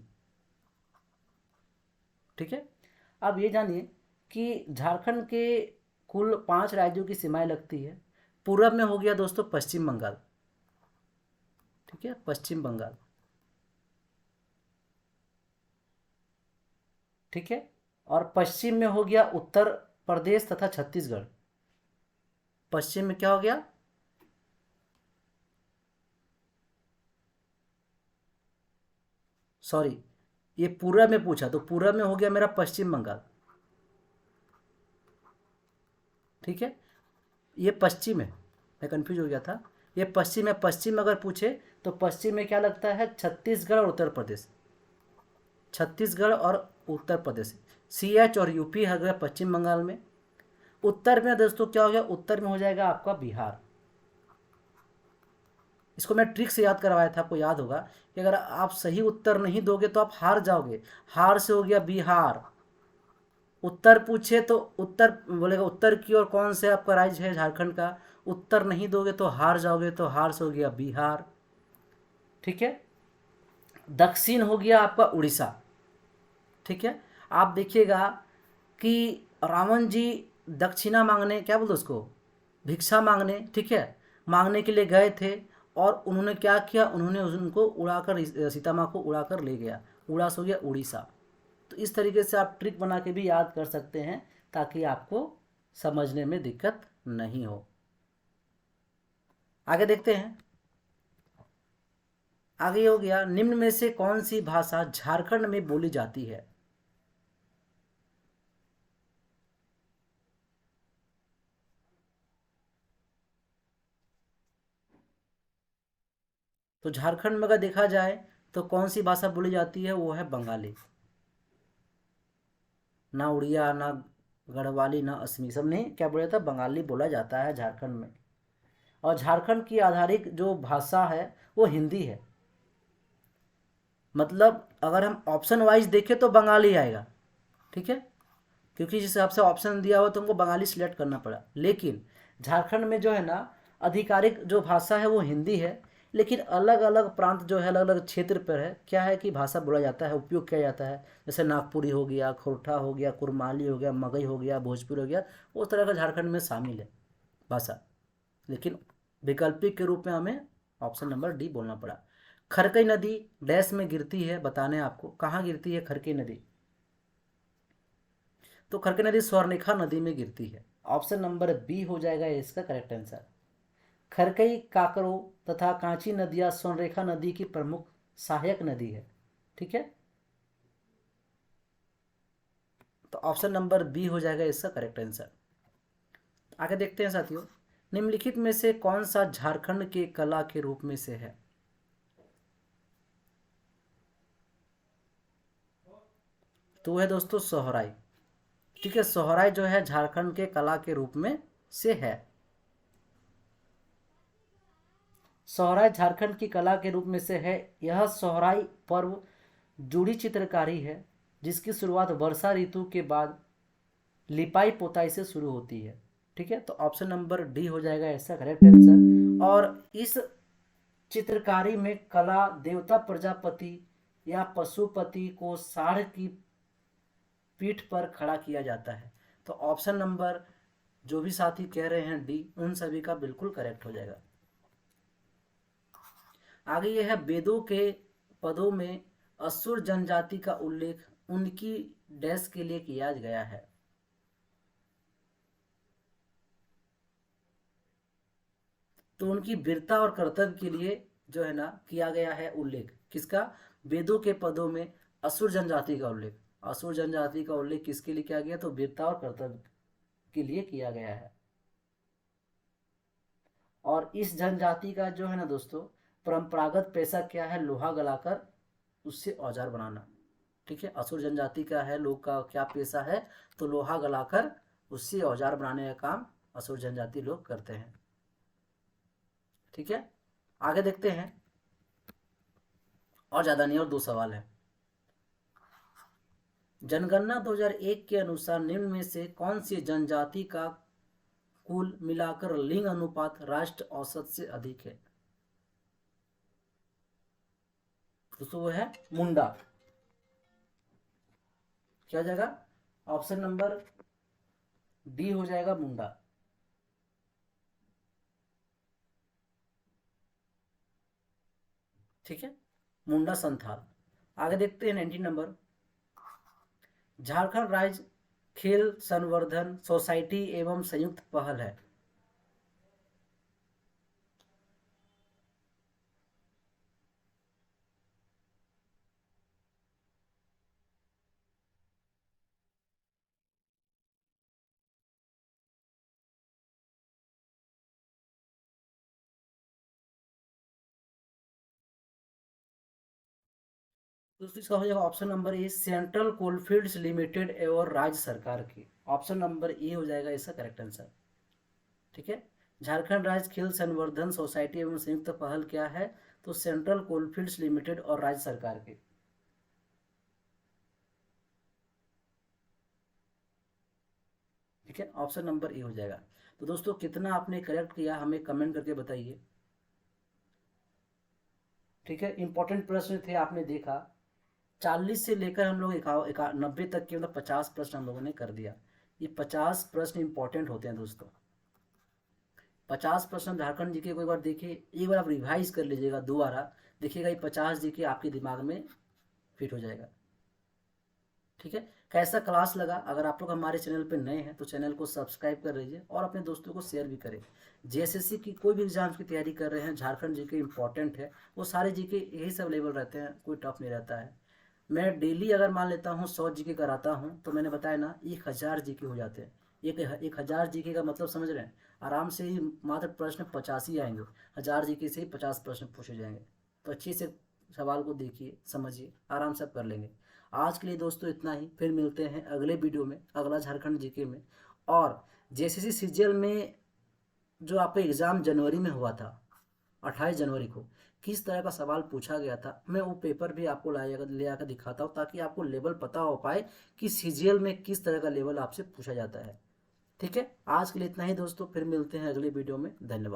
ठीक है। अब ये जानिए कि झारखंड के कुल 5 राज्यों की सीमाएं लगती है। पूरब में हो गया दोस्तों पश्चिम बंगाल। ठीक है, पश्चिम बंगाल। ठीक है, और पश्चिम में हो गया उत्तर प्रदेश तथा छत्तीसगढ़। पश्चिम में क्या हो गया, सॉरी, ये पूरब में पूछा तो पूरब में हो गया मेरा पश्चिम बंगाल। ठीक है, ये पश्चिम है, मैं कंफ्यूज हो गया था। ये पश्चिम है, पश्चिम अगर पूछे तो पश्चिम में क्या लगता है, छत्तीसगढ़ और उत्तर प्रदेश। छत्तीसगढ़ और उत्तर प्रदेश, CH और UP हो गया पश्चिम बंगाल में। उत्तर में दोस्तों क्या हो गया, उत्तर में हो जाएगा आपका बिहार। इसको मैं ट्रिक से याद करवाया था, आपको याद होगा कि अगर आप सही उत्तर नहीं दोगे तो आप हार जाओगे। हार से हो गया बिहार। उत्तर पूछे तो उत्तर बोलेगा उत्तर की ओर कौन से आपका राज्य है झारखंड का, उत्तर नहीं दोगे तो हार जाओगे, तो हार से हो गया बिहार। ठीक है, दक्षिण हो गया आपका उड़ीसा। ठीक है, आप देखिएगा कि रावण जी दक्षिणा मांगने, क्या बोलते उसको, भिक्षा मांगने, ठीक है, मांगने के लिए गए थे। और उन्होंने क्या किया, उन्होंने उनको उड़ाकर, सीता माँ को उड़ाकर ले गया। उड़ा से हो गया उड़ीसा। तो इस तरीके से आप ट्रिक बना के भी याद कर सकते हैं ताकि आपको समझने में दिक्कत नहीं हो। आगे देखते हैं। आगे हो गया, निम्न में से कौन सी भाषा झारखंड में बोली जाती है। तो झारखंड में अगर देखा जाए तो कौन सी भाषा बोली जाती है, वो है बंगाली। ना उड़िया, ना गढ़वाली, ना असमी, सब नहीं, क्या बोला जाता है, बंगाली बोला जाता है झारखंड में। और झारखंड की आधारित जो भाषा है वो हिंदी है। मतलब अगर हम ऑप्शन वाइज देखें तो बंगाली आएगा। ठीक है, क्योंकि जिस हिसाब से ऑप्शन दिया हुआ तो हमको बंगाली सिलेक्ट करना पड़ा। लेकिन झारखंड में जो है ना, आधिकारिक जो भाषा है वो हिंदी है। लेकिन अलग अलग प्रांत जो है, अलग अलग क्षेत्र पर है, क्या है कि भाषा बोला जाता है, उपयोग किया जाता है। जैसे नागपुरी हो गया, खोरठा हो गया, कुरमाली हो गया, मगही हो गया, भोजपुरी हो गया, उस तरह का झारखंड में शामिल है भाषा। लेकिन वैकल्पिक के रूप में हमें ऑप्शन नंबर डी बोलना पड़ा। खरकई नदी डैश में गिरती है, बताने आपको कहाँ गिरती है खरकई नदी। तो खरकई नदी स्वर्णरेखा नदी में गिरती है। ऑप्शन नंबर बी हो जाएगा इसका करेक्ट आंसर। खरकई, काकरो तथा कांची नदियां स्वर्णरेखा नदी की प्रमुख सहायक नदी है। ठीक है, तो ऑप्शन नंबर बी हो जाएगा इसका करेक्ट आंसर। आगे देखते हैं साथियों, निम्नलिखित में से कौन सा झारखंड के कला के रूप में से है। तो है दोस्तों सोहराई। ठीक है, सोहराई जो है झारखंड के कला के रूप में से है। सोहराई झारखंड की कला के रूप में से है। यह सोहराई पर्व जुड़ी चित्रकारी है जिसकी शुरुआत वर्षा ऋतु के बाद लिपाई पोताई से शुरू होती है। ठीक है, तो ऑप्शन नंबर डी हो जाएगा ऐसा करेक्ट आंसर। और इस चित्रकारी में कला देवता प्रजापति या पशुपति को साढ़ की पीठ पर खड़ा किया जाता है। तो ऑप्शन नंबर जो भी साथी कह रहे हैं डी, उन सभी का बिल्कुल करेक्ट हो जाएगा। आगे यह है वेदों के पदों में असुर जनजाति का उल्लेख उनकी डैश के लिए किया गया है। तो उनकी वीरता और कर्तव्य के लिए जो है ना किया गया है उल्लेख किसका? वेदों के पदों में असुर जनजाति का उल्लेख। असुर जनजाति का उल्लेख किसके लिए किया गया? तो वीरता और कर्तव्य के लिए किया गया है। और इस जनजाति का जो है ना दोस्तों परंपरागत पेशा क्या है? लोहा गलाकर उससे औजार बनाना। ठीक है, असुर जनजाति का है लोग का क्या पेशा है? तो लोहा गलाकर उससे औजार बनाने का काम असुर जनजाति लोग करते हैं। ठीक है, आगे देखते हैं। और ज्यादा नहीं, और दो सवाल है। जनगणना 2001 के अनुसार निम्न में से कौन सी जनजाति का कुल मिलाकर लिंग अनुपात राष्ट्र औसत से अधिक है? दोस्तों वो है मुंडा। क्या हो जाएगा? ऑप्शन नंबर डी हो जाएगा मुंडा। ठीक है, मुंडा संथाल। आगे देखते हैं 19 नंबर। झारखंड राज्य खेल संवर्धन सोसाइटी एवं संयुक्त पहल है। दोस्तों इसका हो जाएगा option number A central coalfields limited एवं राज्य सरकार की। ऑप्शन नंबर ए हो जाएगा इसका करेक्ट आंसर। ठीक है, झारखंड राज्य खेल संवर्धन सोसाइटी एवं संयुक्त पहल क्या है? तो सेंट्रल कोलफील्ड्स लिमिटेड और राज्य सरकार की। ठीक है, ऑप्शन नंबर ए हो जाएगा। तो दोस्तों कितना आपने करेक्ट किया हमें कमेंट करके बताइए। ठीक है, इंपॉर्टेंट प्रश्न थे आपने देखा 40 से लेकर हम लोग 90 तक के मतलब 50 प्रश्न हम लोगों ने कर दिया। ये 50 प्रश्न इंपॉर्टेंट होते हैं दोस्तों। 50 प्रश्न झारखंड जीके को एक बार देखिए, एक बार आप रिवाइज कर लीजिएगा दोबारा, देखिएगा ये 50 जीके आपके दिमाग में फिट हो जाएगा। ठीक है, कैसा क्लास लगा? अगर आप लोग हमारे चैनल पर नए हैं तो चैनल को सब्सक्राइब कर लीजिए और अपने दोस्तों को शेयर भी करें। जेएसएससी की कोई भी एग्जाम्स की तैयारी कर रहे हैं, झारखंड जीके इंपॉर्टेंट है, वो सारे जीके यही सब लेवल रहते हैं, कोई टफ नहीं रहता है। मैं डेली अगर मान लेता हूँ 100 जीके कराता हूँ तो मैंने बताया ना 1000 जीके हो जाते हैं। 1000 जीके का मतलब समझ रहे हैं? आराम से ही मात्र प्रश्न 50 ही आएंगे। 1000 जीके से ही 50 प्रश्न पूछे जाएंगे। तो अच्छे से सवाल को देखिए समझिए, आराम से आप कर लेंगे। आज के लिए दोस्तों इतना ही, फिर मिलते हैं अगले वीडियो में अगला झारखंड जीके में। और जेएसएससी सीजीएल में जो आपका एग्ज़ाम जनवरी में हुआ था 28 जनवरी को, किस तरह का सवाल पूछा गया था, मैं वो पेपर भी आपको ले आकर दिखाता हूँ ताकि आपको लेवल पता हो पाए कि सीजीएल में किस तरह का लेवल आपसे पूछा जाता है। ठीक है, आज के लिए इतना ही दोस्तों, फिर मिलते हैं अगले वीडियो में। धन्यवाद।